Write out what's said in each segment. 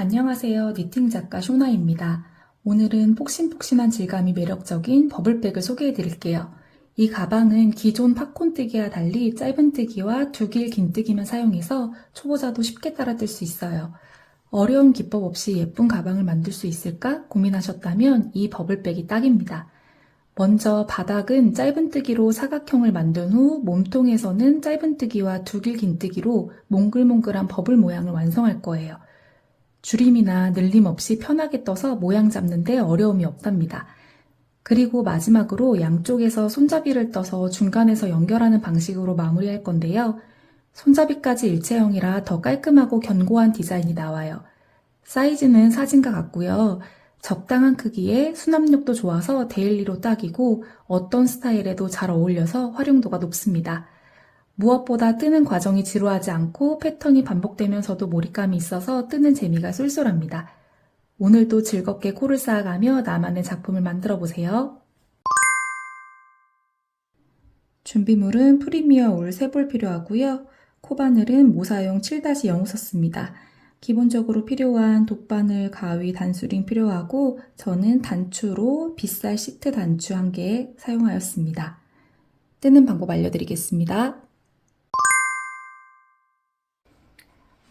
안녕하세요. 니팅 작가 쇼나입니다. 오늘은 폭신폭신한 질감이 매력적인 버블백을 소개해 드릴게요. 이 가방은 기존 팝콘뜨기와 달리 짧은뜨기와 두길 긴뜨기만 사용해서 초보자도 쉽게 따라뜰 수 있어요. 어려운 기법 없이 예쁜 가방을 만들 수 있을까 고민하셨다면 이 버블백이 딱입니다. 먼저 바닥은 짧은뜨기로 사각형을 만든 후 몸통에서는 짧은뜨기와 두길 긴뜨기로 몽글몽글한 버블 모양을 완성할 거예요. 줄임이나 늘림 없이 편하게 떠서 모양 잡는데 어려움이 없답니다. 그리고 마지막으로 양쪽에서 손잡이를 떠서 중간에서 연결하는 방식으로 마무리할 건데요. 손잡이까지 일체형이라 더 깔끔하고 견고한 디자인이 나와요. 사이즈는 사진과 같고요. 적당한 크기에 수납력도 좋아서 데일리로 딱이고 어떤 스타일에도 잘 어울려서 활용도가 높습니다. 무엇보다 뜨는 과정이 지루하지 않고 패턴이 반복되면서도 몰입감이 있어서 뜨는 재미가 쏠쏠합니다. 오늘도 즐겁게 코를 쌓아가며 나만의 작품을 만들어 보세요. 준비물은 프리미어 울 3볼 필요하고요. 코바늘은 모사용 7-0 썼습니다. 기본적으로 필요한 돗바늘, 가위, 단수링 필요하고 저는 단추로 빗살 시트 단추 1개 사용하였습니다. 뜨는 방법 알려드리겠습니다.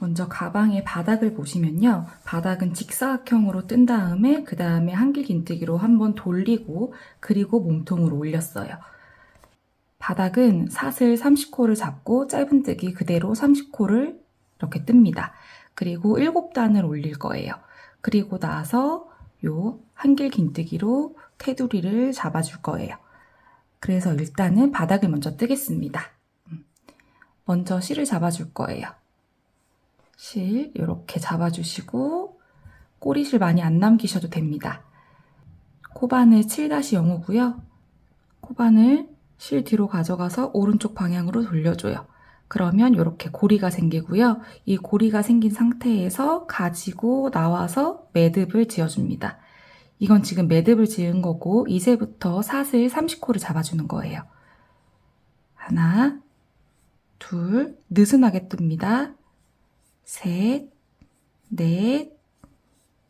먼저 가방의 바닥을 보시면요. 바닥은 직사각형으로 뜬 다음에 그 다음에 한길 긴뜨기로 한번 돌리고 그리고 몸통으로 올렸어요. 바닥은 사슬 30코를 잡고 짧은뜨기 그대로 30코를 이렇게 뜹니다. 그리고 7단을 올릴 거예요. 그리고 나서 요 한길 긴뜨기로 테두리를 잡아줄 거예요. 그래서 일단은 바닥을 먼저 뜨겠습니다. 먼저 실을 잡아줄 거예요. 실 이렇게 잡아주시고 꼬리실 많이 안 남기셔도 됩니다. 코바늘 7-0호고요. 코바늘 실 뒤로 가져가서 오른쪽 방향으로 돌려줘요. 그러면 이렇게 고리가 생기고요. 이 고리가 생긴 상태에서 가지고 나와서 매듭을 지어줍니다. 이건 지금 매듭을 지은 거고 이제부터 사슬 30코를 잡아주는 거예요. 하나, 둘, 느슨하게 뜹니다. 셋, 넷,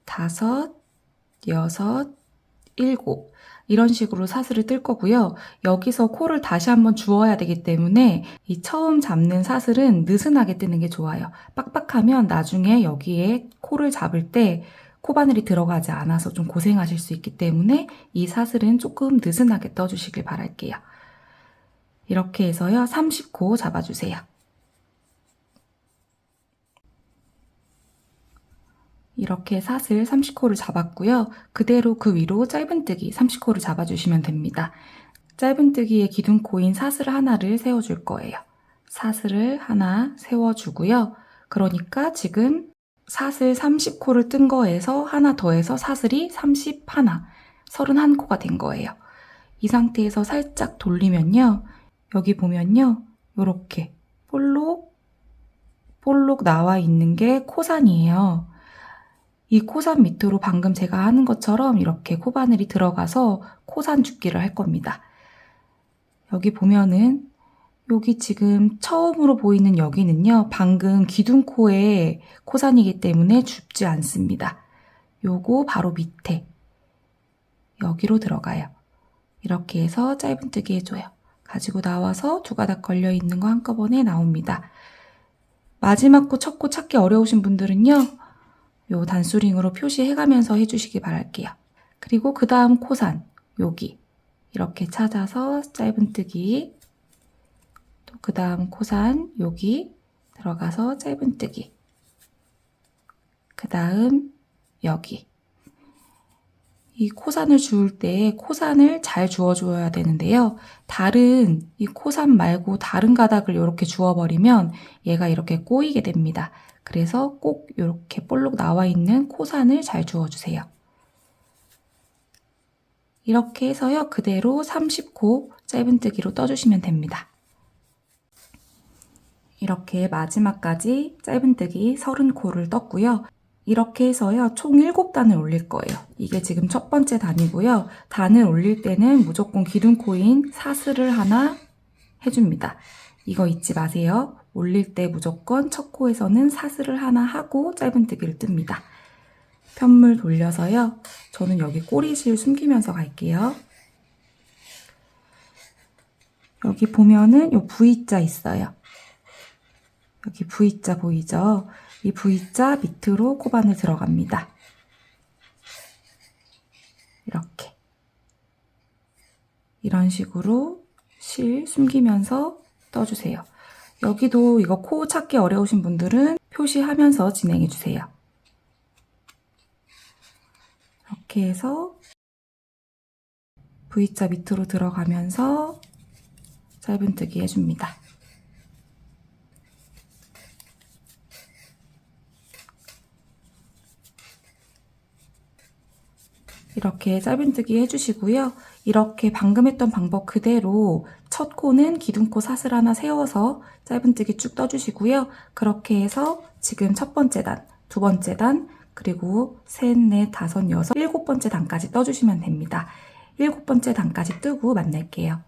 다섯, 여섯, 일곱 이런 식으로 사슬을 뜰 거고요. 여기서 코를 다시 한번 주어야 되기 때문에 이 처음 잡는 사슬은 느슨하게 뜨는 게 좋아요. 빡빡하면 나중에 여기에 코를 잡을 때 코바늘이 들어가지 않아서 좀 고생하실 수 있기 때문에 이 사슬은 조금 느슨하게 떠주시길 바랄게요. 이렇게 해서요. 30코 잡아주세요. 이렇게 사슬 30코를 잡았고요. 그대로 그 위로 짧은뜨기 30코를 잡아주시면 됩니다. 짧은뜨기의 기둥코인 사슬 하나를 세워줄 거예요. 사슬을 하나 세워주고요. 그러니까 지금 사슬 30코를 뜬 거에서 하나 더해서 사슬이 31, 31코가 된 거예요. 이 상태에서 살짝 돌리면요. 여기 보면요. 이렇게 볼록 나와 있는 게 코산이에요. 이 코산 밑으로 방금 제가 하는 것처럼 이렇게 코바늘이 들어가서 코산 줍기를 할 겁니다. 여기 보면은 여기 지금 처음으로 보이는 여기는요. 방금 기둥코의 코산이기 때문에 줍지 않습니다. 요거 바로 밑에 여기로 들어가요. 이렇게 해서 짧은뜨기 해줘요. 가지고 나와서 두 가닥 걸려있는 거 한꺼번에 나옵니다. 마지막 코, 첫 코 찾기 어려우신 분들은요. 요 단수링으로 표시해가면서 해주시기 바랄게요. 그리고 그 다음 코산 여기 이렇게 찾아서 짧은뜨기 또 그 다음 코산 여기 들어가서 짧은뜨기 그 다음 여기 이 코산을 주울 때 코산을 잘 주워줘야 되는데요. 이 코산 말고 다른 가닥을 이렇게 주워버리면 얘가 이렇게 꼬이게 됩니다. 그래서 꼭 이렇게 볼록 나와 있는 코산을 잘 주워주세요. 이렇게 해서요. 그대로 30코 짧은뜨기로 떠주시면 됩니다. 이렇게 마지막까지 짧은뜨기 30코를 떴고요. 이렇게 해서요. 총 7단을 올릴 거예요. 이게 지금 첫 번째 단이고요. 단을 올릴 때는 무조건 기둥코인 사슬을 하나 해줍니다. 이거 잊지 마세요. 올릴 때 무조건 첫 코에서는 사슬을 하나 하고 짧은뜨기를 뜹니다. 편물 돌려서요. 저는 여기 꼬리실 숨기면서 갈게요. 여기 보면은 요 V자 있어요. 여기 V자 보이죠? 이 V자 밑으로 코바늘 들어갑니다. 이렇게. 이런 식으로 실 숨기면서 떠주세요. 여기도 이거 코 찾기 어려우신 분들은 표시하면서 진행해주세요. 이렇게 해서 V자 밑으로 들어가면서 짧은뜨기 해줍니다. 이렇게 짧은뜨기 해주시고요. 이렇게 방금 했던 방법 그대로 첫 코는 기둥코 사슬 하나 세워서 짧은뜨기 쭉 떠주시고요. 그렇게 해서 지금 첫 번째 단, 두 번째 단, 그리고 셋, 넷, 다섯, 여섯, 일곱 번째 단까지 떠주시면 됩니다. 일곱 번째 단까지 뜨고 만날게요.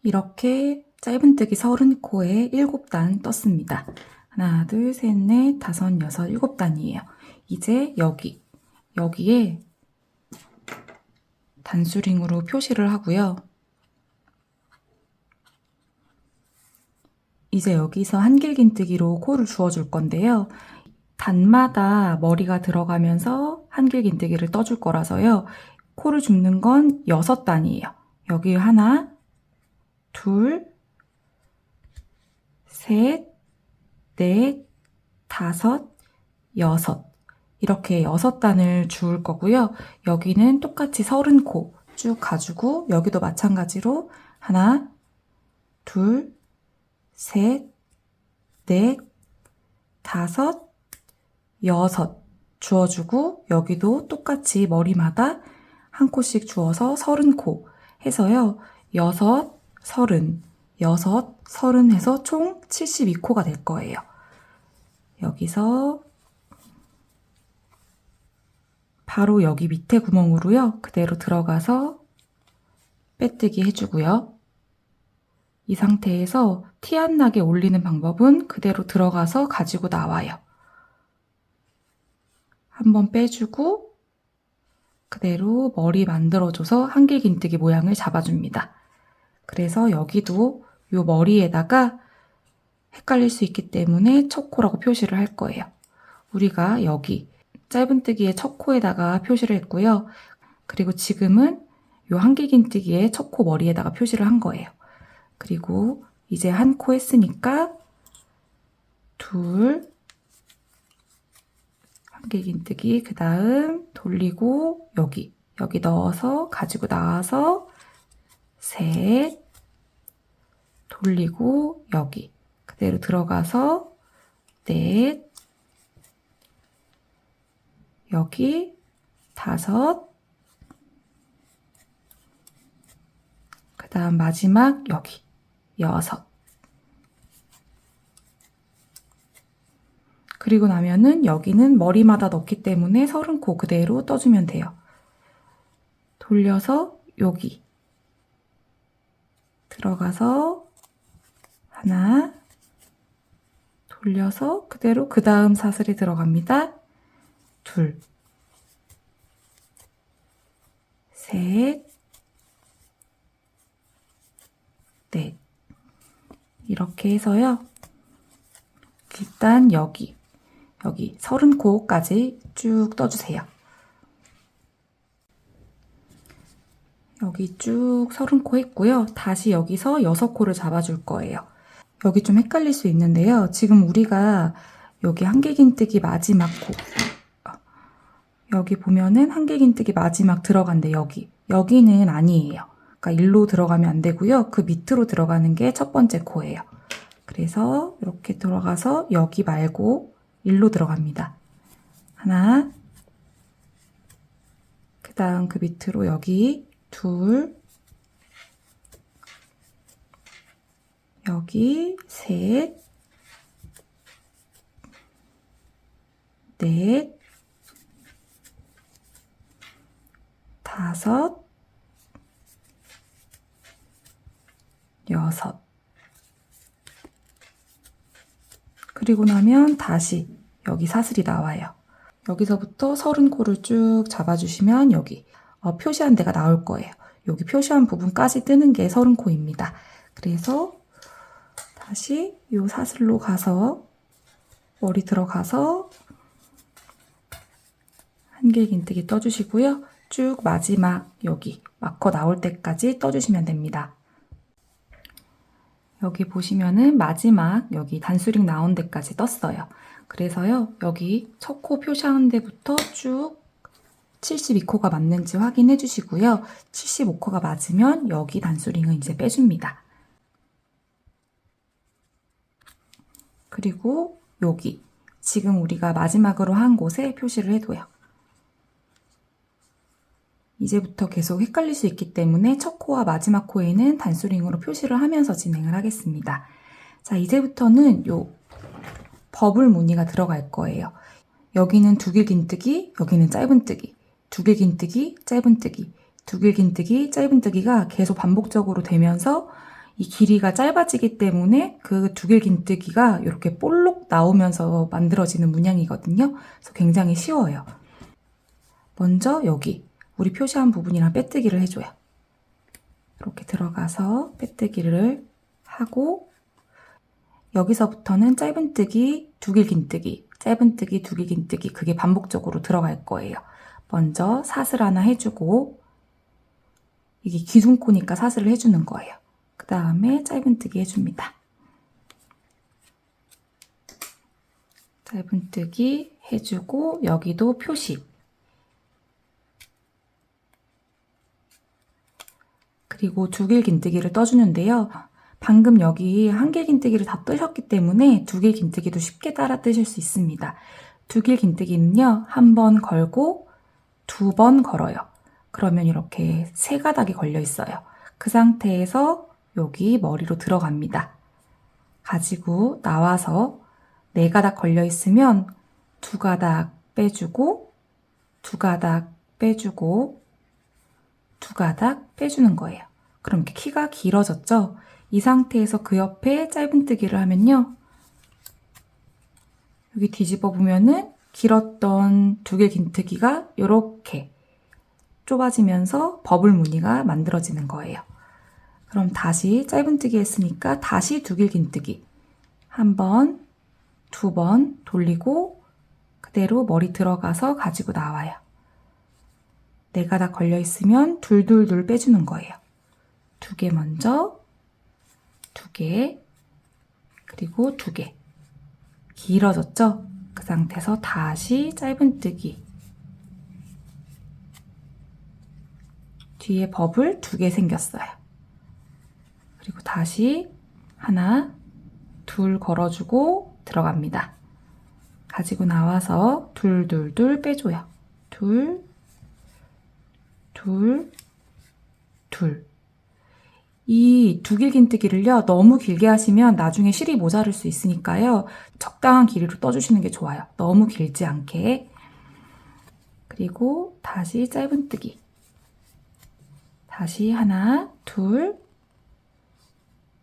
이렇게 짧은뜨기 30코에 7단 떴습니다. 하나, 둘, 셋, 넷, 다섯, 여섯, 7단이에요. 이제 여기에 단수링으로 표시를 하고요. 이제 여기서 한길긴뜨기로 코를 주워줄 건데요. 단마다 머리가 들어가면서 한길긴뜨기를 떠줄 거라서요. 코를 줍는 건 6단이에요. 여기 하나, 둘, 셋, 넷, 다섯, 여섯. 이렇게 6단을 주울 거고요. 여기는 똑같이 30코 쭉 가지고 여기도 마찬가지로 하나, 둘, 셋, 넷, 다섯, 여섯 주워주고 여기도 똑같이 머리마다 한 코씩 주워서 30코 해서요. 6, 30, 6, 30 해서 총 72코가 될 거예요. 여기서 바로 여기 밑에 구멍으로요. 그대로 들어가서 빼뜨기 해주고요. 이 상태에서 티 안 나게 올리는 방법은 그대로 들어가서 가지고 나와요. 한번 빼주고 그대로 머리 만들어줘서 한길긴뜨기 모양을 잡아줍니다. 그래서 여기도 이 머리에다가 헷갈릴 수 있기 때문에 첫 코라고 표시를 할 거예요. 우리가 여기 짧은뜨기의 첫 코에다가 표시를 했고요. 그리고 지금은 이 한길긴뜨기의 첫 코 머리에다가 표시를 한 거예요. 그리고 이제 한 코 했으니까 둘, 한길긴뜨기, 그 다음 돌리고 여기 넣어서 가지고 나와서 셋, 돌리고 여기 그대로 들어가서 넷, 여기 다섯, 그 다음 마지막 여기 여섯. 그리고 나면은 여기는 머리마다 넣기 때문에 30코 그대로 떠주면 돼요. 돌려서 여기 들어가서 하나, 돌려서 그대로 그 다음 사슬이 들어갑니다. 둘, 셋, 넷. 이렇게 해서요. 일단 여기 30코까지 쭉 떠주세요. 여기 쭉 30코 했고요. 다시 여기서 6코를 잡아줄 거예요. 여기 좀 헷갈릴 수 있는데요. 지금 우리가 여기 한길긴뜨기 마지막 코 여기 보면은 한길긴뜨기 마지막 들어간대 여기는 아니에요. 그러니까 일로 들어가면 안 되고요. 그 밑으로 들어가는 게 첫 번째 코예요. 그래서 이렇게 들어가서 여기 말고 일로 들어갑니다. 하나, 그 다음 그 밑으로 여기 둘, 여기 셋, 넷, 다섯, 여섯. 그리고 나면 다시 여기 사슬이 나와요. 여기서부터 30코를 쭉 잡아주시면 여기 표시한 데가 나올 거예요. 여기 표시한 부분까지 뜨는 게 30코입니다. 그래서 다시 이 사슬로 가서 머리 들어가서 한길긴뜨기 떠주시고요. 쭉 마지막 여기 마커 나올 때까지 떠주시면 됩니다. 여기 보시면은 마지막 여기 단수링 나온 데까지 떴어요. 그래서요, 여기 첫 코 표시하는 데부터 쭉 72코가 맞는지 확인해 주시고요. 75코가 맞으면 여기 단수링은 이제 빼줍니다. 그리고 여기 지금 우리가 마지막으로 한 곳에 표시를 해둬요. 이제부터 계속 헷갈릴 수 있기 때문에 첫 코와 마지막 코에는 단수링으로 표시를 하면서 진행을 하겠습니다. 자, 이제부터는 요 버블 무늬가 들어갈 거예요. 여기는 두길긴뜨기, 여기는 짧은뜨기, 두길긴뜨기, 짧은뜨기, 두길긴뜨기, 짧은뜨기가 계속 반복적으로 되면서 이 길이가 짧아지기 때문에 그 두길긴뜨기가 이렇게 볼록 나오면서 만들어지는 문양이거든요. 그래서 굉장히 쉬워요. 먼저 여기 우리 표시한 부분이랑 빼뜨기를 해줘요. 이렇게 들어가서 빼뜨기를 하고 여기서부터는 짧은뜨기, 두길긴뜨기, 짧은뜨기, 두길긴뜨기 그게 반복적으로 들어갈 거예요. 먼저 사슬 하나 해주고 이게 기둥코니까 사슬을 해주는 거예요. 그 다음에 짧은뜨기 해줍니다. 짧은뜨기 해주고 여기도 표시 그리고 두길긴뜨기를 떠주는데요. 방금 여기 한길긴뜨기를 다 뜨셨기 때문에 두길긴뜨기도 쉽게 따라 뜨실 수 있습니다. 두길긴뜨기는요, 한 번 걸고 2번 걸어요. 그러면 이렇게 3가닥이 걸려 있어요. 그 상태에서 여기 머리로 들어갑니다. 가지고 나와서 4가닥 걸려 있으면 2가닥 빼주고 2가닥 빼주고 2가닥 빼주는 거예요. 그럼 이렇게 키가 길어졌죠? 이 상태에서 그 옆에 짧은뜨기를 하면요. 여기 뒤집어 보면은 길었던 두길긴뜨기가 이렇게 좁아지면서 버블 무늬가 만들어지는 거예요. 그럼 다시 짧은뜨기 했으니까 다시 두길긴뜨기 1번, 2번 돌리고 그대로 머리 들어가서 가지고 나와요. 4가닥 걸려 있으면 둘둘둘 빼주는 거예요. 2개 먼저, 2개, 그리고 2개. 길어졌죠? 그 상태에서 다시 짧은뜨기. 뒤에 버블 2개 생겼어요. 그리고 다시 하나, 둘 걸어주고 들어갑니다. 가지고 나와서 둘둘둘 빼줘요. 둘, 둘, 둘. 이 두길긴뜨기를요, 너무 길게 하시면 나중에 실이 모자랄 수 있으니까요, 적당한 길이로 떠주시는 게 좋아요. 너무 길지 않게. 그리고 다시 짧은뜨기. 다시 하나, 둘.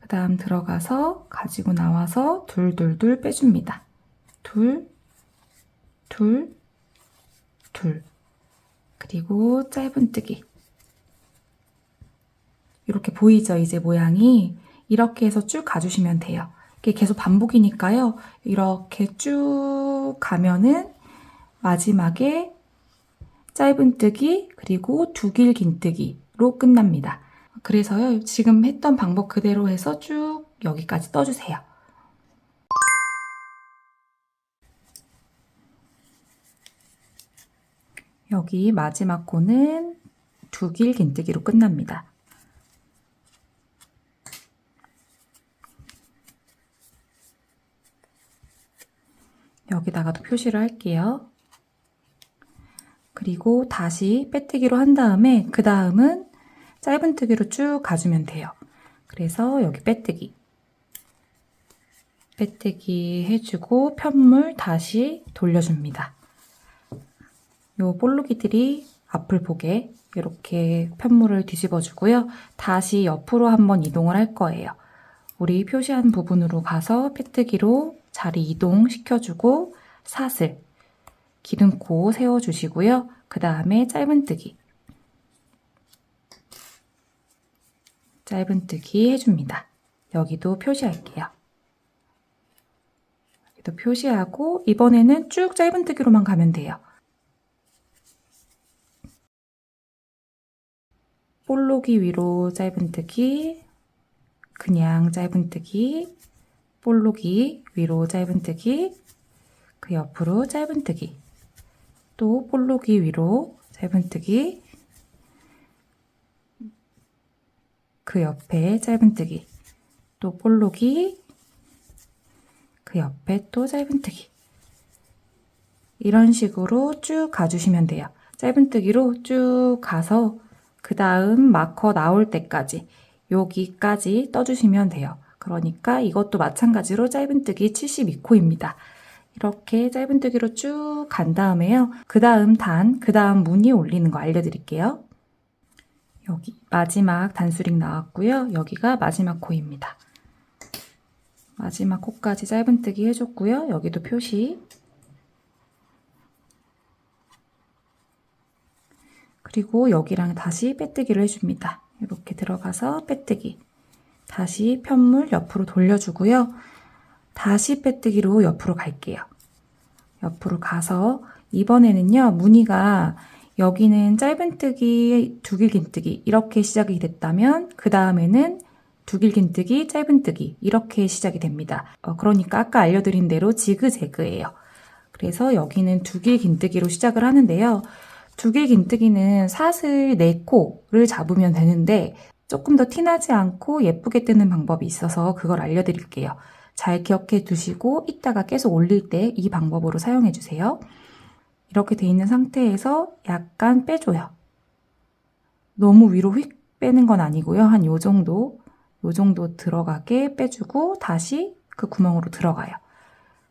그 다음 들어가서 가지고 나와서 둘둘둘 빼줍니다. 둘, 둘, 둘. 그리고 짧은뜨기. 이렇게 보이죠? 이제 모양이. 이렇게 해서 쭉 가주시면 돼요. 이게 계속 반복이니까요. 이렇게 쭉 가면은 마지막에 짧은뜨기 그리고 두길긴뜨기로 끝납니다. 그래서요. 지금 했던 방법 그대로 해서 쭉 여기까지 떠주세요. 여기 마지막 코는 두길긴뜨기로 끝납니다. 여기다가도 표시를 할게요. 그리고 다시 빼뜨기로 한 다음에 그 다음은 짧은뜨기로 쭉 가주면 돼요. 그래서 여기 빼뜨기. 빼뜨기 해주고 편물 다시 돌려줍니다. 요 볼록이들이 앞을 보게 이렇게 편물을 뒤집어 주고요. 다시 옆으로 한번 이동을 할 거예요. 우리 표시한 부분으로 가서 빼뜨기로 자리 이동 시켜주고 사슬, 기둥코 세워주시고요. 그 다음에 짧은뜨기 해줍니다. 여기도 표시할게요. 여기도 표시하고 이번에는 쭉 짧은뜨기로만 가면 돼요. 볼록이 위로 짧은뜨기, 그냥 짧은뜨기, 볼록이 위로 짧은뜨기, 그 옆으로 짧은뜨기, 또 볼록이 위로 짧은뜨기, 그 옆에 짧은뜨기, 또 볼록이, 그 옆에 또 짧은뜨기. 이런 식으로 쭉 가주시면 돼요. 짧은뜨기로 쭉 가서 그 다음 마커 나올 때까지 여기까지 떠주시면 돼요. 그러니까 이것도 마찬가지로 짧은뜨기 72코입니다. 이렇게 짧은뜨기로 쭉 간 다음에요. 그 다음 그 다음 무늬 올리는 거 알려드릴게요. 여기 마지막 단수링 나왔고요. 여기가 마지막 코입니다. 마지막 코까지 짧은뜨기 해줬고요. 여기도 표시. 그리고 여기랑 다시 빼뜨기를 해줍니다. 이렇게 들어가서 빼뜨기. 다시 편물 옆으로 돌려주고요. 다시 빼뜨기로 옆으로 갈게요. 옆으로 가서 이번에는요. 무늬가 여기는 짧은뜨기, 두길긴뜨기 이렇게 시작이 됐다면 그 다음에는 두길긴뜨기, 짧은뜨기 이렇게 시작이 됩니다. 그러니까 아까 알려드린 대로 지그재그예요. 그래서 여기는 두길긴뜨기로 시작을 하는데요. 두길긴뜨기는 사슬 4코를 잡으면 되는데 조금 더 티나지 않고 예쁘게 뜨는 방법이 있어서 그걸 알려드릴게요. 잘 기억해 두시고 이따가 계속 올릴 때 이 방법으로 사용해 주세요. 이렇게 돼 있는 상태에서 약간 빼줘요. 너무 위로 휙 빼는 건 아니고요. 한 요 정도 들어가게 빼주고 다시 그 구멍으로 들어가요.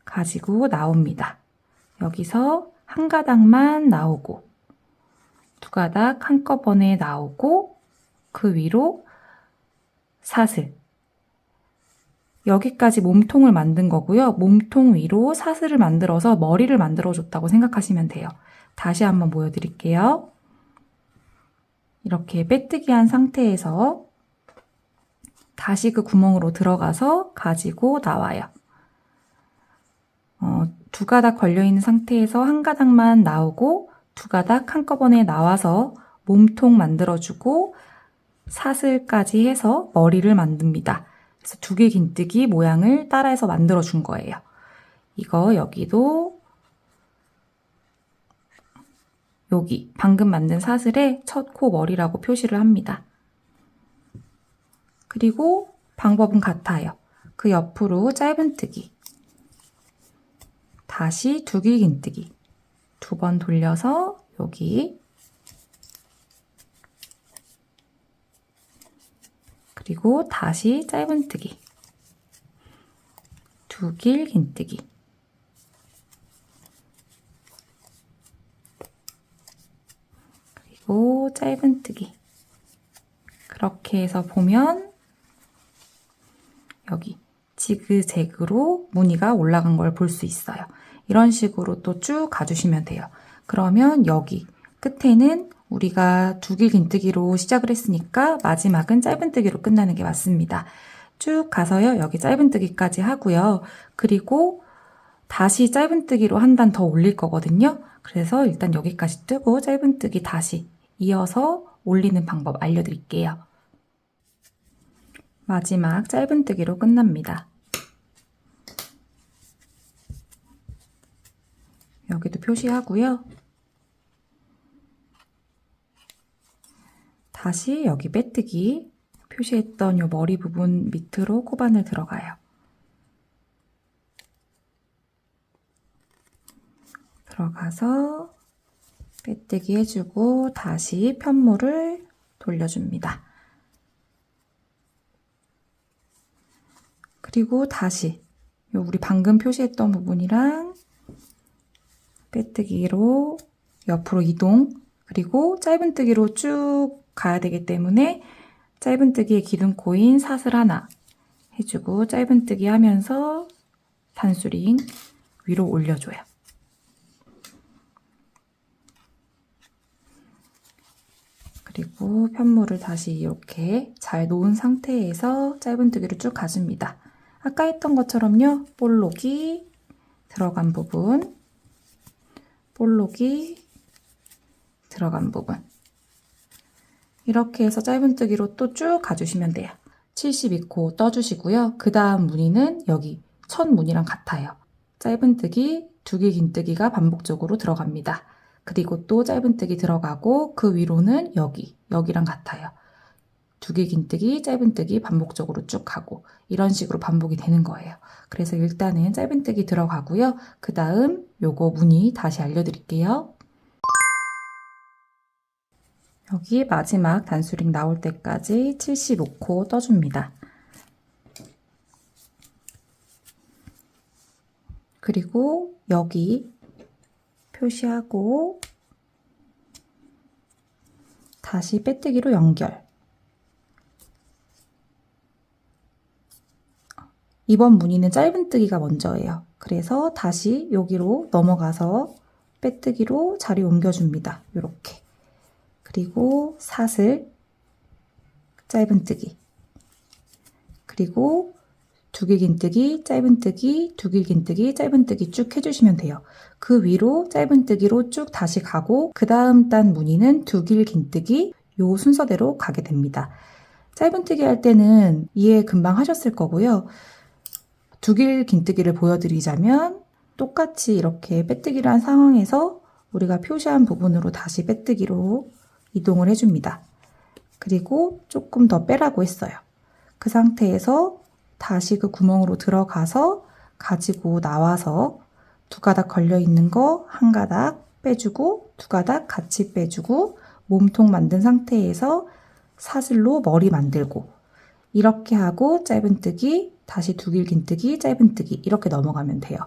가지고 나옵니다. 여기서 한 가닥만 나오고 두 가닥 한꺼번에 나오고 그 위로 사슬. 여기까지 몸통을 만든 거고요. 몸통 위로 사슬을 만들어서 머리를 만들어줬다고 생각하시면 돼요. 다시 한번 보여드릴게요. 이렇게 빼뜨기 한 상태에서 다시 그 구멍으로 들어가서 가지고 나와요. 두 가닥 걸려있는 상태에서 한 가닥만 나오고 두 가닥 한꺼번에 나와서 몸통 만들어주고 사슬까지 해서 머리를 만듭니다. 그래서 두길긴뜨기 모양을 따라해서 만들어준 거예요. 이거 여기도 여기 방금 만든 사슬에 첫 코 머리라고 표시를 합니다. 그리고 방법은 같아요. 그 옆으로 짧은뜨기, 다시 두길긴뜨기 두 번 돌려서 여기 그리고 다시 짧은뜨기, 두길긴뜨기 그리고 짧은뜨기 그렇게 해서 보면 여기 지그재그로 무늬가 올라간 걸 볼 수 있어요. 이런 식으로 또 쭉 가주시면 돼요. 그러면 여기 끝에는 우리가 두길긴뜨기로 시작을 했으니까 마지막은 짧은뜨기로 끝나는 게 맞습니다. 쭉 가서요. 여기 짧은뜨기까지 하고요. 그리고 다시 짧은뜨기로 한 단 더 올릴 거거든요. 그래서 일단 여기까지 뜨고 짧은뜨기 다시 이어서 올리는 방법 알려드릴게요. 마지막 짧은뜨기로 끝납니다. 여기도 표시하고요. 다시 여기 빼뜨기 표시했던 요 머리 부분 밑으로 코바늘 들어가요. 들어가서 빼뜨기 해주고 다시 편물을 돌려줍니다. 그리고 다시 요 우리 방금 표시했던 부분이랑 빼뜨기로 옆으로 이동, 그리고 짧은뜨기로 쭉 가야 되기 때문에 짧은뜨기의 기둥코인 사슬 하나 해주고 짧은뜨기 하면서 단수링 위로 올려줘요. 그리고 편물을 다시 이렇게 잘 놓은 상태에서 짧은뜨기를 쭉 가줍니다. 아까 했던 것처럼요. 볼록이 들어간 부분, 볼록이 들어간 부분, 이렇게 해서 짧은뜨기로 또 쭉 가주시면 돼요. 72코 떠주시고요. 그 다음 무늬는 여기 첫 무늬랑 같아요. 짧은뜨기, 두길긴뜨기가 반복적으로 들어갑니다. 그리고 또 짧은뜨기 들어가고 그 위로는 여기랑 같아요. 두길긴뜨기, 짧은뜨기 반복적으로 쭉 가고 이런 식으로 반복이 되는 거예요. 그래서 일단은 짧은뜨기 들어가고요. 그 다음 요거 무늬 다시 알려드릴게요. 여기 마지막 단수링 나올 때까지 75코 떠줍니다. 그리고 여기 표시하고 다시 빼뜨기로 연결. 이번 무늬는 짧은뜨기가 먼저예요. 그래서 다시 여기로 넘어가서 빼뜨기로 자리 옮겨줍니다. 이렇게. 그리고 사슬, 짧은뜨기, 그리고 두길긴뜨기, 짧은뜨기, 두길긴뜨기, 짧은뜨기 쭉 해주시면 돼요. 그 위로 짧은뜨기로 쭉 다시 가고 그 다음 단 무늬는 두길긴뜨기 요 순서대로 가게 됩니다. 짧은뜨기 할 때는 이해 금방 하셨을 거고요. 두길긴뜨기를 보여드리자면 똑같이 이렇게 빼뜨기를 한 상황에서 우리가 표시한 부분으로 다시 빼뜨기로 이동을 해줍니다. 그리고 조금 더 빼라고 했어요. 그 상태에서 다시 그 구멍으로 들어가서 가지고 나와서 두 가닥 걸려있는 거 한 가닥 빼주고 두 가닥 같이 빼주고 몸통 만든 상태에서 사슬로 머리 만들고 이렇게 하고 짧은뜨기, 다시 두길긴뜨기, 짧은뜨기 이렇게 넘어가면 돼요.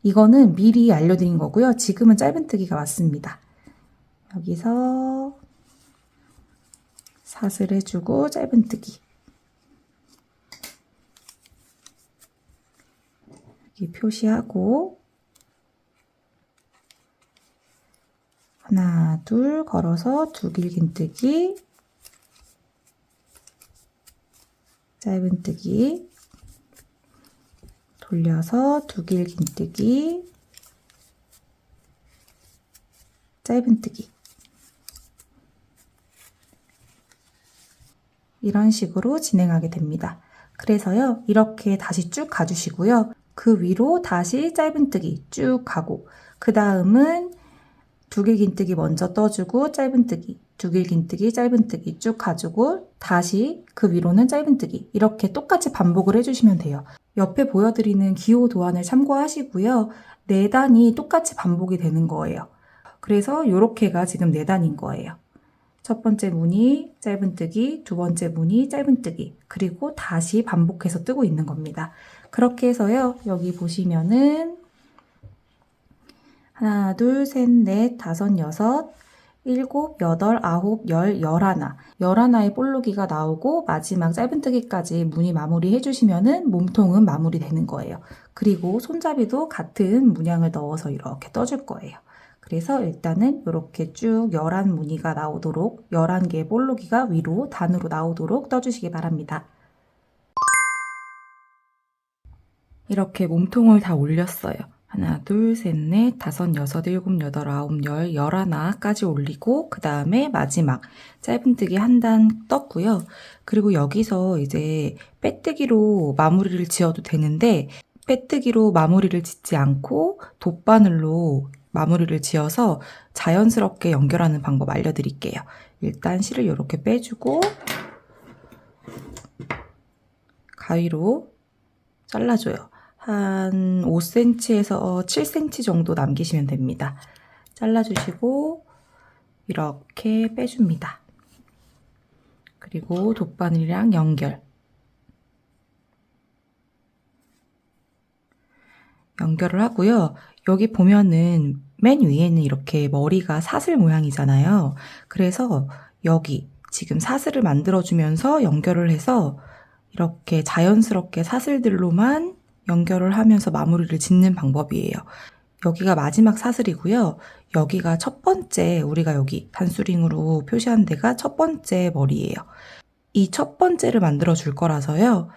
이거는 미리 알려드린 거고요. 지금은 짧은뜨기가 맞습니다. 여기서 사슬 해주고 짧은뜨기, 여기 표시하고 하나, 둘 걸어서 두길긴뜨기, 짧은뜨기, 돌려서 두길긴뜨기, 짧은뜨기 이런 식으로 진행하게 됩니다. 그래서요, 이렇게 다시 쭉 가주시고요. 그 위로 다시 짧은뜨기 쭉 가고 그 다음은 두길긴뜨기 먼저 떠주고 짧은뜨기, 두길긴뜨기, 짧은뜨기 쭉 가지고 다시 그 위로는 짧은뜨기 이렇게 똑같이 반복을 해주시면 돼요. 옆에 보여드리는 기호 도안을 참고하시고요. 4단이 똑같이 반복이 되는 거예요. 그래서 이렇게가 지금 4단인 거예요. 첫 번째 무늬 짧은뜨기, 두 번째 무늬 짧은뜨기, 그리고 다시 반복해서 뜨고 있는 겁니다. 그렇게 해서요, 여기 보시면은 하나, 둘, 셋, 넷, 다섯, 여섯, 일곱, 여덟, 아홉, 열, 열하나. 11의 볼록이가 나오고 마지막 짧은뜨기까지 무늬 마무리 해주시면은 몸통은 마무리 되는 거예요. 그리고 손잡이도 같은 문양을 넣어서 이렇게 떠줄 거예요. 그래서 일단은 이렇게 쭉 11무늬가 나오도록 11개의 볼록이가 위로 단으로 나오도록 떠주시기 바랍니다. 이렇게 몸통을 다 올렸어요. 하나, 둘, 셋, 넷, 다섯, 여섯, 일곱, 여덟, 아홉, 열, 열하나까지 올리고 그 다음에 마지막 짧은뜨기 한 단 떴고요. 그리고 여기서 이제 빼뜨기로 마무리를 지어도 되는데 빼뜨기로 마무리를 짓지 않고 돗바늘로 마무리를 지어서 자연스럽게 연결하는 방법 알려드릴게요. 일단 실을 이렇게 빼주고 가위로 잘라줘요. 한 5cm에서 7cm 정도 남기시면 됩니다. 잘라주시고 이렇게 빼줍니다. 그리고 돗바늘이랑 연결을 하고요. 여기 보면은 맨 위에는 이렇게 머리가 사슬 모양이잖아요. 그래서 여기 지금 사슬을 만들어주면서 연결을 해서 이렇게 자연스럽게 사슬들로만 연결을 하면서 마무리를 짓는 방법이에요. 여기가 마지막 사슬이고요. 여기가 첫 번째, 우리가 여기 단수링으로 표시한 데가 첫 번째 머리예요. 이 첫 번째를 만들어 줄 거라서요.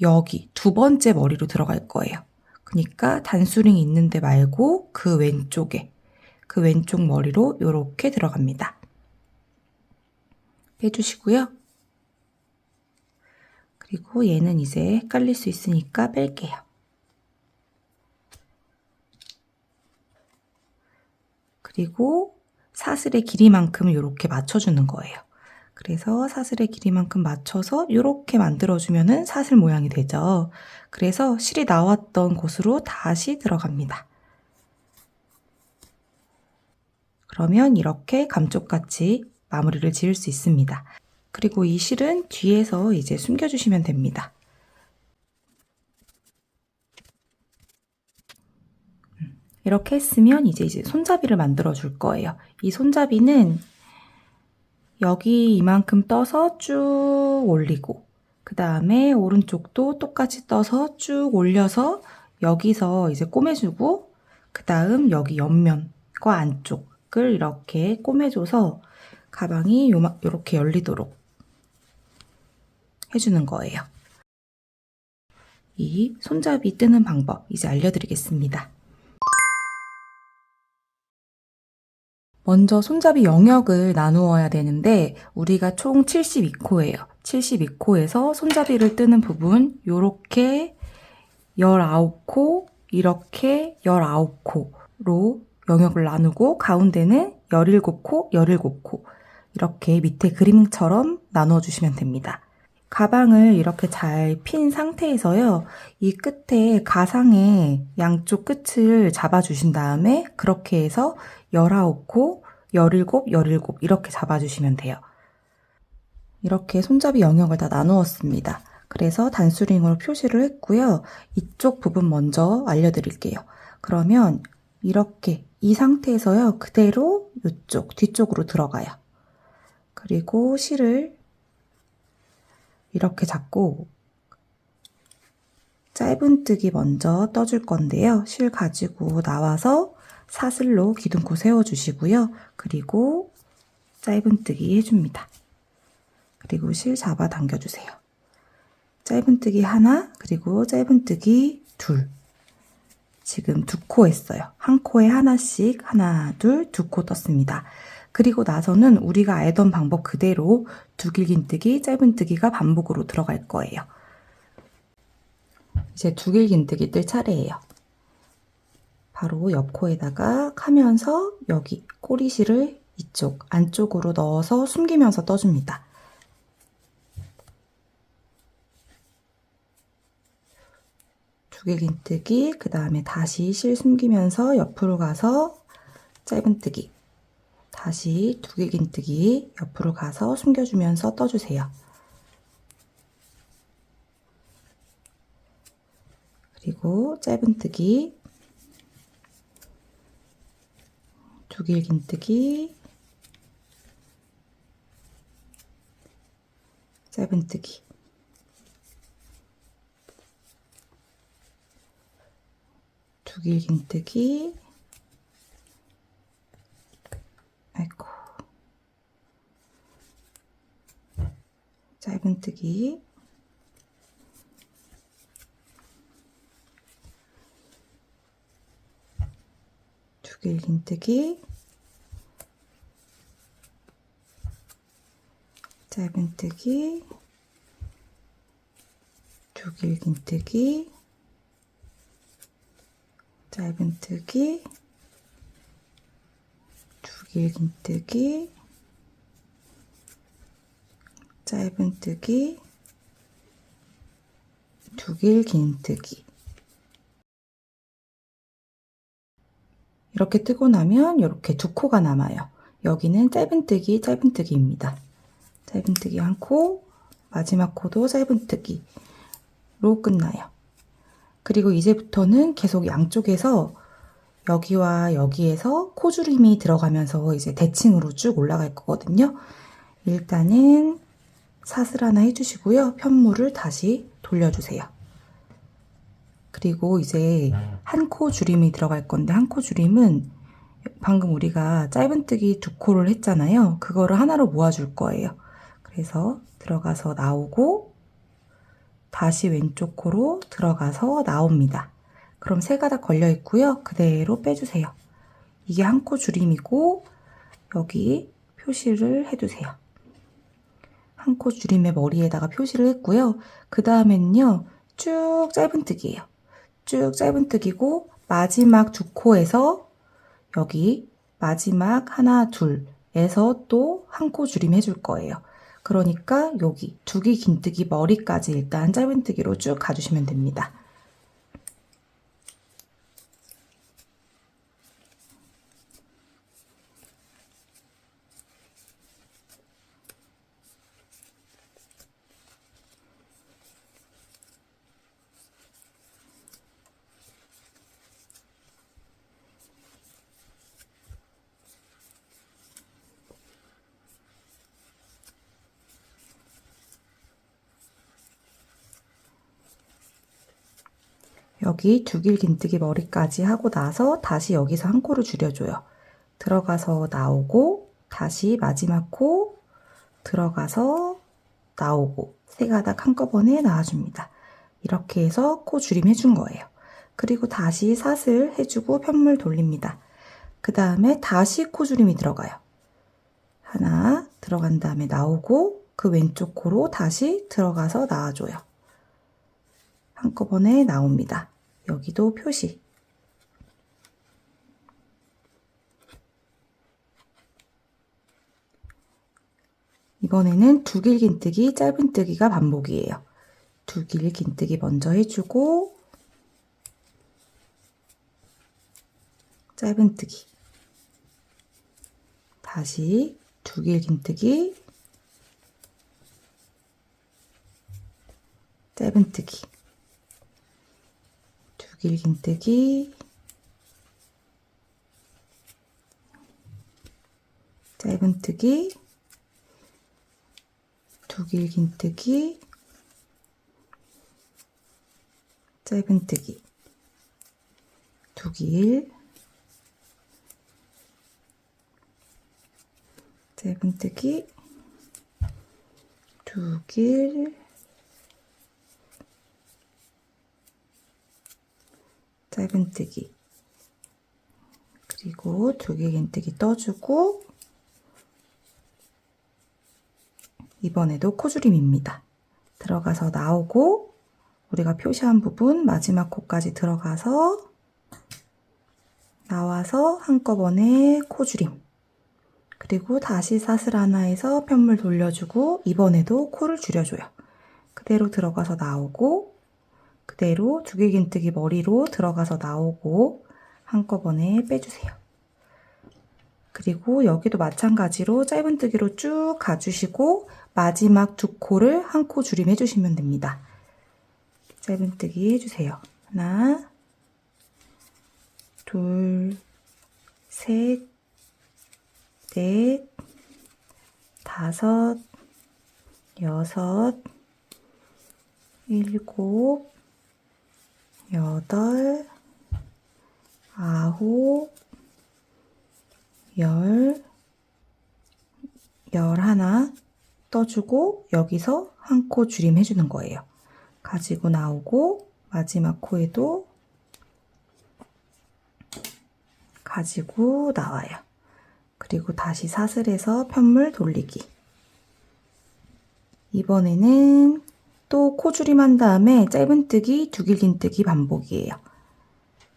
여기 두 번째 머리로 들어갈 거예요. 그러니까 단수링이 있는 데 말고 그 왼쪽에, 그 왼쪽 머리로 이렇게 들어갑니다. 빼주시고요. 그리고 얘는 이제 헷갈릴 수 있으니까 뺄게요. 그리고 사슬의 길이만큼 이렇게 맞춰주는 거예요. 그래서 사슬의 길이만큼 맞춰서 이렇게 만들어주면은 사슬 모양이 되죠. 그래서 실이 나왔던 곳으로 다시 들어갑니다. 그러면 이렇게 감쪽같이 마무리를 지을 수 있습니다. 그리고 이 실은 뒤에서 이제 숨겨주시면 됩니다. 이렇게 했으면 이제 손잡이를 만들어 줄 거예요. 이 손잡이는 여기 이만큼 떠서 쭉 올리고, 그 다음에 오른쪽도 똑같이 떠서 쭉 올려서 여기서 이제 꼬매주고, 그 다음 여기 옆면과 안쪽을 이렇게 꼬매줘서 가방이 이렇게 열리도록 해주는 거예요. 이 손잡이 뜨는 방법 이제 알려드리겠습니다. 먼저 손잡이 영역을 나누어야 되는데 우리가 총 72코예요. 72코에서 손잡이를 뜨는 부분 요렇게 19코, 이렇게 19코로 영역을 나누고 가운데는 17코, 17코 이렇게 밑에 그림처럼 나누어 주시면 됩니다. 가방을 이렇게 잘 핀 상태에서요. 이 끝에 가상의 양쪽 끝을 잡아주신 다음에 그렇게 해서 19코, 17, 17 이렇게 잡아주시면 돼요. 이렇게 손잡이 영역을 다 나누었습니다. 그래서 단수링으로 표시를 했고요. 이쪽 부분 먼저 알려드릴게요. 그러면 이렇게 이 상태에서요. 그대로 이쪽 뒤쪽으로 들어가요. 그리고 실을 이렇게 잡고 짧은뜨기 먼저 떠줄 건데요. 실 가지고 나와서 사슬로 기둥코 세워주시고요. 그리고 짧은뜨기 해줍니다. 그리고 실 잡아 당겨주세요. 짧은뜨기 하나, 그리고 짧은뜨기 둘. 지금 2코 했어요. 한 코에 하나씩 하나, 둘, 2코 떴습니다. 그리고 나서는 우리가 알던 방법 그대로 두길긴뜨기, 짧은뜨기가 반복으로 들어갈 거예요. 이제 두길긴뜨기 뜰 차례예요. 바로 옆 코에다가 하면서 여기 꼬리실을 이쪽 안쪽으로 넣어서 숨기면서 떠줍니다. 두길긴뜨기, 그 다음에 다시 실 숨기면서 옆으로 가서 짧은뜨기, 다시 두길긴뜨기 옆으로 가서 숨겨주면서 떠주세요. 그리고 짧은뜨기, 두길긴뜨기, 짧은뜨기, 두길긴뜨기, 아이고, 짧은뜨기, 두길긴뜨기, 짧은뜨기, 두길긴뜨기, 짧은뜨기, 두길긴뜨기, 짧은뜨기, 두길긴뜨기. 이렇게 뜨고 나면 이렇게 2코가 남아요. 여기는 짧은뜨기, 짧은뜨기입니다. 짧은뜨기 한 코, 마지막 코도 짧은뜨기로 끝나요. 그리고 이제부터는 계속 양쪽에서 여기와 여기에서 코주림이 들어가면서 이제 대칭으로 쭉 올라갈 거거든요. 일단은 사슬 하나 해주시고요. 편물을 다시 돌려주세요. 그리고 이제 한 코 줄임이 들어갈 건데, 한 코 줄임은 방금 우리가 짧은뜨기 2코를 했잖아요. 그거를 하나로 모아줄 거예요. 그래서 들어가서 나오고 다시 왼쪽 코로 들어가서 나옵니다. 그럼 3가닥 걸려 있고요. 그대로 빼주세요. 이게 한 코 줄임이고 여기 표시를 해두세요. 한 코 줄임의 머리에다가 표시를 했고요. 그 다음에는요, 쭉 짧은뜨기예요. 쭉 짧은뜨기고 마지막 2코에서 여기 마지막 하나, 둘에서 또 한 코 줄임 해줄 거예요. 그러니까 여기 두기 긴뜨기 머리까지 일단 짧은뜨기로 쭉 가주시면 됩니다. 여기 두길 긴뜨기 머리까지 하고 나서 다시 여기서 한 코를 줄여줘요. 들어가서 나오고 다시 마지막 코 들어가서 나오고 3가닥 한꺼번에 나와줍니다. 이렇게 해서 코 줄임 해준 거예요. 그리고 다시 사슬 해주고 편물 돌립니다. 그 다음에 다시 코 줄임이 들어가요. 하나 들어간 다음에 나오고 그 왼쪽 코로 다시 들어가서 나와줘요. 한꺼번에 나옵니다. 여기도 표시. 이번에는 두길 긴뜨기 짧은뜨기가 반복이에요. 두길 긴뜨기 먼저 해주고 짧은뜨기, 다시 두길 긴뜨기, 짧은뜨기, 두길 긴뜨기, 짧은뜨기, 두길 긴뜨기, 짧은뜨기, 두길, 짧은뜨기, 두길, 짧은뜨기, 그리고 두길 긴뜨기 떠주고 이번에도 코줄임입니다. 들어가서 나오고 우리가 표시한 부분 마지막 코까지 들어가서 나와서 한꺼번에 코줄임, 그리고 다시 사슬 하나에서 편물 돌려주고 이번에도 코를 줄여줘요. 그대로 들어가서 나오고 그대로 두길 긴뜨기 머리로 들어가서 나오고 한꺼번에 빼주세요. 그리고 여기도 마찬가지로 짧은뜨기로 쭉 가주시고 마지막 2코를 한 코 줄임 해주시면 됩니다. 짧은뜨기 해주세요. 하나, 둘, 셋, 넷, 다섯, 여섯, 일곱, 여덟, 아홉, 열하나 떠주고 여기서 한 코 줄임 해주는 거예요. 가지고 나오고 마지막 코에도 가지고 나와요. 그리고 다시 사슬해서 편물 돌리기. 이번에는 또 코 줄임한 다음에 짧은뜨기, 두길 긴뜨기 반복이에요.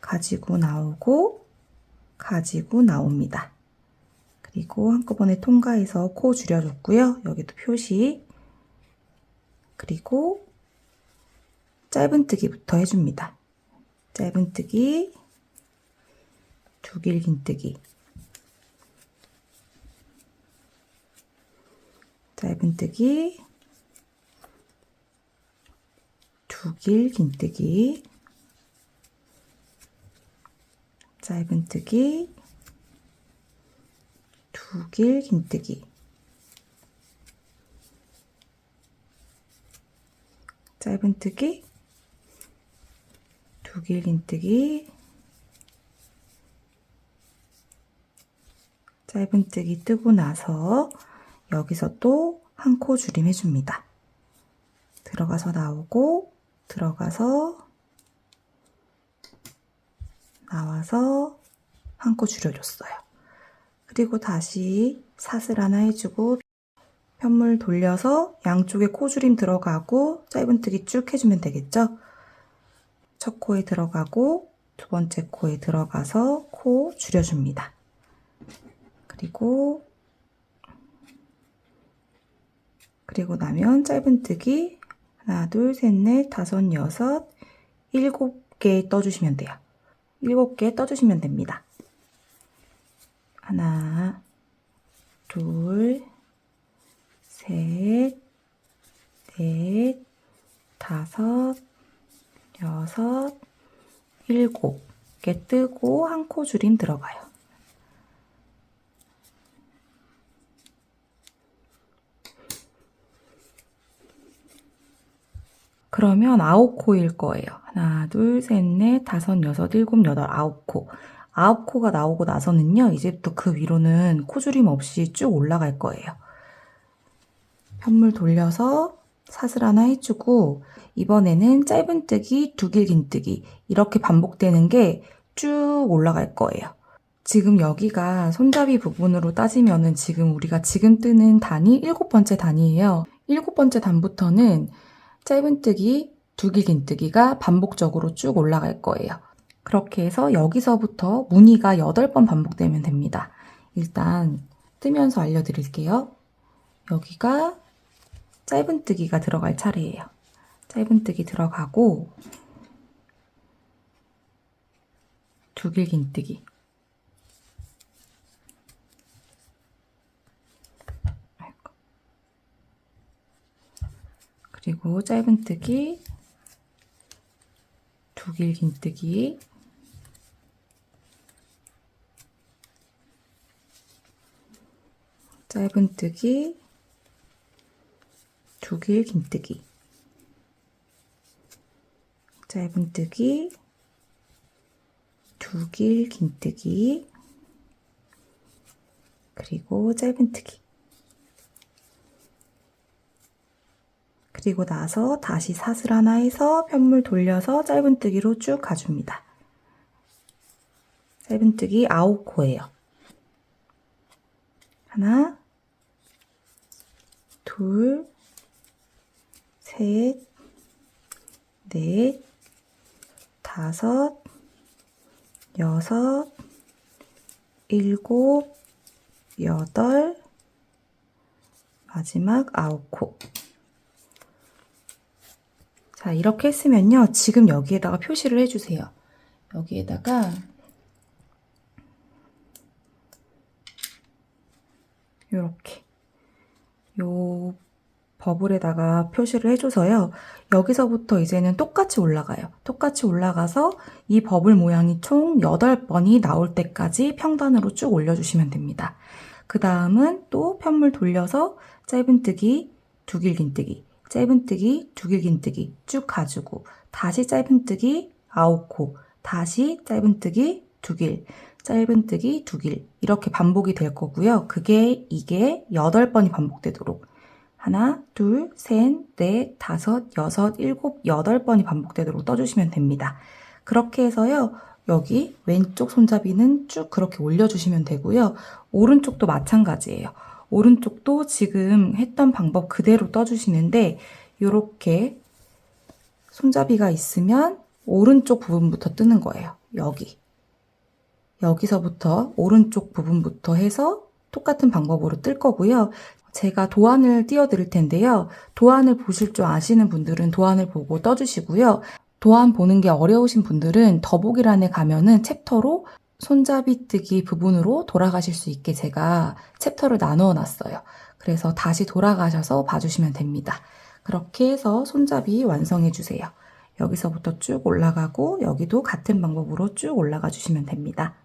가지고 나오고 가지고 나옵니다. 그리고 한꺼번에 통과해서 코 줄여줬고요. 여기도 표시. 그리고 짧은뜨기부터 해줍니다. 짧은뜨기, 두길 긴뜨기, 짧은뜨기, 두길 긴뜨기, 짧은뜨기, 두길 긴뜨기, 짧은뜨기, 두 길 긴뜨기, 짧은뜨기 뜨고 나서 여기서 또 한 코 줄임 해줍니다. 들어가서 나오고, 들어가서 나와서 한 코 줄여줬어요. 그리고 다시 사슬 하나 해주고 편물 돌려서 양쪽에 코 줄임 들어가고 짧은뜨기 쭉 해주면 되겠죠? 첫 코에 들어가고 두 번째 코에 들어가서 코 줄여줍니다. 그리고 나면 짧은뜨기 하나, 둘, 셋, 넷, 다섯, 여섯, 7개 떠주시면 돼요. 7개 떠주시면 됩니다. 하나, 둘, 셋, 넷, 다섯, 여섯, 7개 뜨고 한 코 줄임 들어가요. 그러면 9코일 거예요. 하나, 둘, 셋, 넷, 다섯, 여섯, 일곱, 여덟, 9코. 9코가 나오고 나서는요, 이제부터 그 위로는 코줄임 없이 쭉 올라갈 거예요. 편물 돌려서 사슬 하나 해주고, 이번에는 짧은뜨기, 두 길 긴뜨기 이렇게 반복되는 게 쭉 올라갈 거예요. 지금 여기가 손잡이 부분으로 따지면은 지금 우리가 지금 뜨는 단이 7번째 단이에요. 7번째 단부터는 짧은뜨기, 두 길 긴뜨기가 반복적으로 쭉 올라갈 거예요. 그렇게 해서 여기서부터 무늬가 8번 반복되면 됩니다. 일단 뜨면서 알려드릴게요. 여기가 짧은뜨기가 들어갈 차례예요. 짧은뜨기 들어가고 두 길 긴뜨기, 그리고 짧은뜨기, 두 길 긴뜨기, 짧은뜨기, 두 길 긴뜨기, 짧은뜨기, 두 길 긴뜨기, 그리고 짧은뜨기. 그리고 나서 다시 사슬 하나 해서 편물 돌려서 짧은뜨기로 쭉 가줍니다. 짧은뜨기 9코예요. 하나, 둘, 셋, 넷, 다섯, 여섯, 일곱, 여덟, 마지막 9코. 자, 이렇게 했으면요. 지금 여기에다가 표시를 해주세요. 여기에다가 이렇게 요 버블에다가 표시를 해줘서요. 여기서부터 이제는 똑같이 올라가요. 똑같이 올라가서 이 버블 모양이 총 8번이 나올 때까지 평단으로 쭉 올려주시면 됩니다. 그 다음은 또 편물 돌려서 짧은뜨기, 두 길 긴뜨기, 짧은뜨기, 두 길 긴뜨기 쭉 가지고 다시 짧은뜨기 9코, 다시 짧은뜨기 두 길, 짧은뜨기 두 길 이렇게 반복이 될 거고요. 이게 8번이 반복되도록 하나, 둘, 셋, 넷, 다섯, 여섯, 일곱, 8번이 반복되도록 떠주시면 됩니다. 그렇게 해서요. 여기 왼쪽 손잡이는 쭉 그렇게 올려주시면 되고요. 오른쪽도 마찬가지예요. 오른쪽도 지금 했던 방법 그대로 떠주시는데 이렇게 손잡이가 있으면 오른쪽 부분부터 뜨는 거예요. 여기서부터 오른쪽 부분부터 해서 똑같은 방법으로 뜰 거고요. 제가 도안을 띄워드릴 텐데요. 도안을 보실 줄 아시는 분들은 도안을 보고 떠주시고요. 도안 보는 게 어려우신 분들은 더보기란에 가면은 챕터로 손잡이 뜨기 부분으로 돌아가실 수 있게 제가 챕터를 나누어 놨어요. 그래서 다시 돌아가셔서 봐주시면 됩니다. 그렇게 해서 손잡이 완성해 주세요. 여기서부터 쭉 올라가고 여기도 같은 방법으로 쭉 올라가 주시면 됩니다.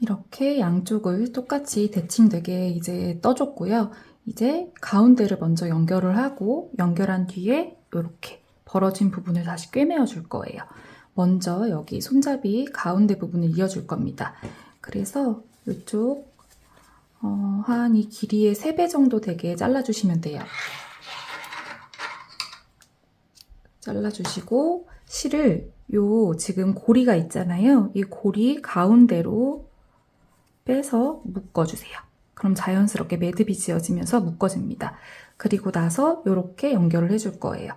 이렇게 양쪽을 똑같이 대칭되게 이제 떠줬고요. 이제 가운데를 먼저 연결을 하고 연결한 뒤에 이렇게 벌어진 부분을 다시 꿰매어 줄 거예요. 먼저 여기 손잡이 가운데 부분을 이어줄 겁니다. 그래서 이쪽 한 이 길이의 3배 정도 되게 잘라주시면 돼요. 잘라주시고 실을 요 지금 고리가 있잖아요. 이 고리 가운데로 빼서 묶어주세요. 그럼 자연스럽게 매듭이 지어지면서 묶어집니다. 그리고 나서 이렇게 연결을 해줄 거예요.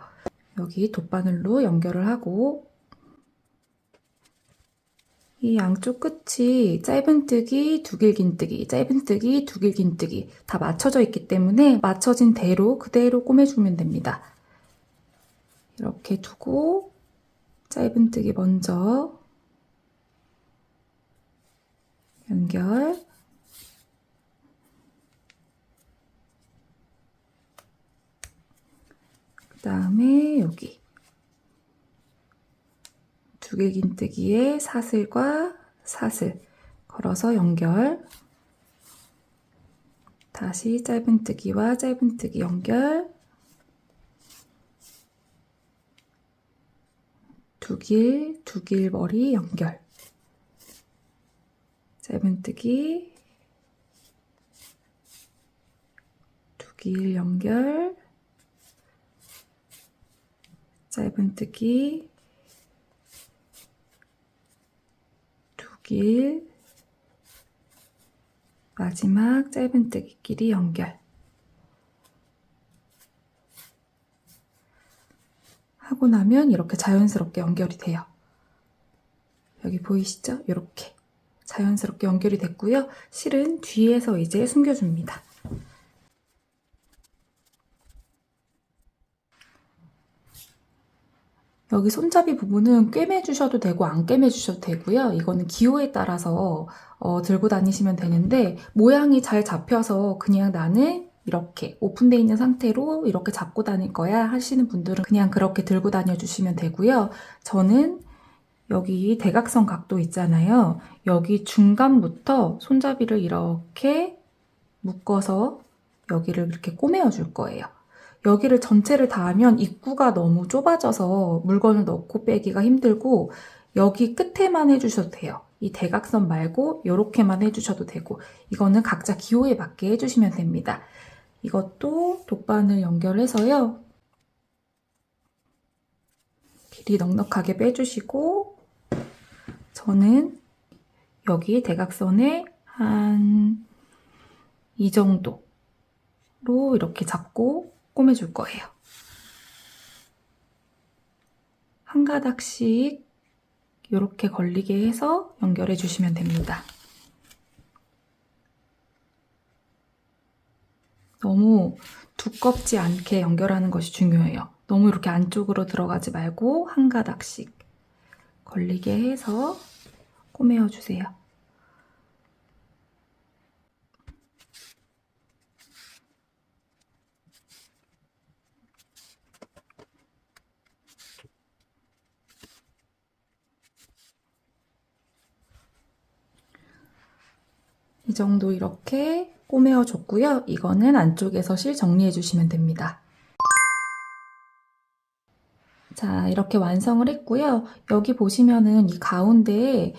여기 돗바늘로 연결을 하고 이 양쪽 끝이 짧은뜨기, 두길긴뜨기, 짧은뜨기, 두길긴뜨기 다 맞춰져 있기 때문에 맞춰진 대로 그대로 꼬매주면 됩니다. 이렇게 두고 짧은뜨기 먼저 연결, 그 다음에 여기 두길긴뜨기에 사슬과 사슬 걸어서 연결, 다시 짧은뜨기와 짧은뜨기 연결, 두길 머리 연결, 짧은뜨기, 두길 연결, 짧은뜨기, 두길, 마지막 짧은뜨기끼리 연결 하고 나면 이렇게 자연스럽게 연결이 돼요. 여기 보이시죠? 이렇게 자연스럽게 연결이 됐고요. 실은 뒤에서 이제 숨겨줍니다. 여기 손잡이 부분은 꿰매주셔도 되고 안 꿰매주셔도 되고요. 이거는 기호에 따라서 들고 다니시면 되는데 모양이 잘 잡혀서 그냥 나는 이렇게 오픈되어 있는 상태로 이렇게 잡고 다닐 거야 하시는 분들은 그냥 그렇게 들고 다녀주시면 되고요. 저는 여기 대각선 각도 있잖아요. 여기 중간부터 손잡이를 이렇게 묶어서 여기를 이렇게 꼬매어 줄 거예요. 여기를 전체를 다 하면 입구가 너무 좁아져서 물건을 넣고 빼기가 힘들고 여기 끝에만 해주셔도 돼요. 이 대각선 말고 이렇게만 해주셔도 되고 이거는 각자 기호에 맞게 해주시면 됩니다. 이것도 돗바늘 연결해서요. 길이 넉넉하게 빼주시고 저는 여기 대각선에 한 이 정도로 이렇게 잡고 꼬매줄 거예요. 한 가닥씩 이렇게 걸리게 해서 연결해 주시면 됩니다. 너무 두껍지 않게 연결하는 것이 중요해요. 너무 이렇게 안쪽으로 들어가지 말고 한 가닥씩 걸리게 해서 꼬매어 주세요. 이 정도 이렇게 꼬매어 줬고요. 이거는 안쪽에서 실 정리해 주시면 됩니다. 자, 이렇게 완성을 했고요. 여기 보시면은 이 가운데에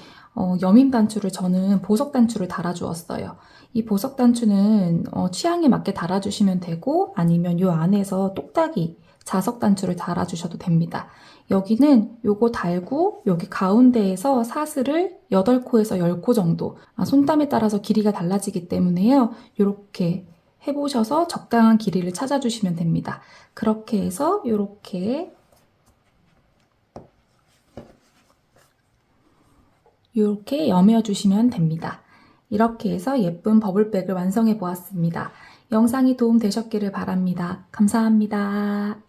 여민 단추를 저는 보석 단추를 달아주었어요. 이 보석 단추는 취향에 맞게 달아주시면 되고 아니면 이 안에서 똑딱이 자석 단추를 달아주셔도 됩니다. 여기는 요거 달고 여기 가운데에서 사슬을 8코에서 10코 정도 손땀에 따라서 길이가 달라지기 때문에요. 이렇게 해보셔서 적당한 길이를 찾아주시면 됩니다. 그렇게 해서 이렇게 여며주시면 됩니다. 이렇게 해서 예쁜 버블백을 완성해 보았습니다. 영상이 도움 되셨기를 바랍니다. 감사합니다.